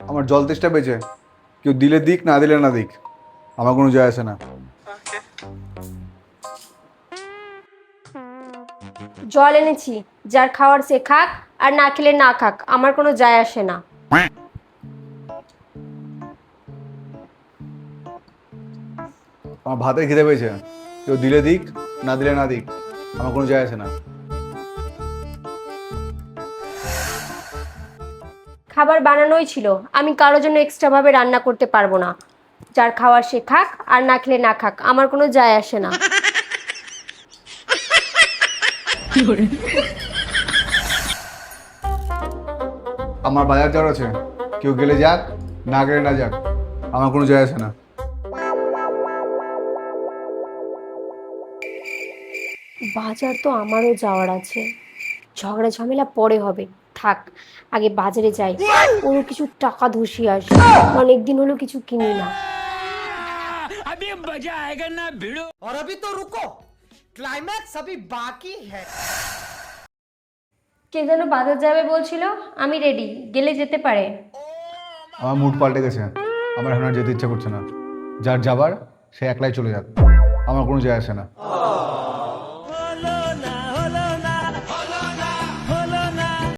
আমার জল তেষ্টা পেয়েছে, কেউ দিলে দিক না দিলে না দিক, আমার কোনো যায় আসে না। জল এনেছি, যার খাওয়ার সে খাক আর না খেলে না খাক, আমার কোনো যায় আসে না। আমার ভাতের খিদে পেয়েছে, কেউ দিলে দিক না দিলে না দিক, আমার কোনো যায় আসে না। খাবার বানানোই ছিল, আমি কারোর জন্য এক্সট্রা ভাবে রান্না করতে পারবো না। যার খাওয়ার সে খাক আর না খেলে না খাক, আমার কোনো যায় আসে না। আমার বাজার যাওয়ার আছে, কেউ গেলে যাক না গেলে না যাক, আমার কোনো যায় আসে না। বাজার তো আমারও যাওয়ার আছে, ঝগড়া ঝামেলা পরে হবে, থাক আগে বাজারে যাই, ওরও কিছু টাকা ধসিয়ে আসি, অনেকদিন হলো কিছু কিনি না। अभी मजा आएगा ना भिड़ो। और अभी तो रुको, क्लाइमैक्स अभी बाकी है। কে যেন বাজার যাবে বলছিল, আমি রেডি, গেলে যেতে পারে। আমার মুড পাল্টে গেছে, আমার এখন আর যেতে ইচ্ছা করছে না। যার যাবার সে একলাই চলে যাক, আমার কোনো যায় আসে না।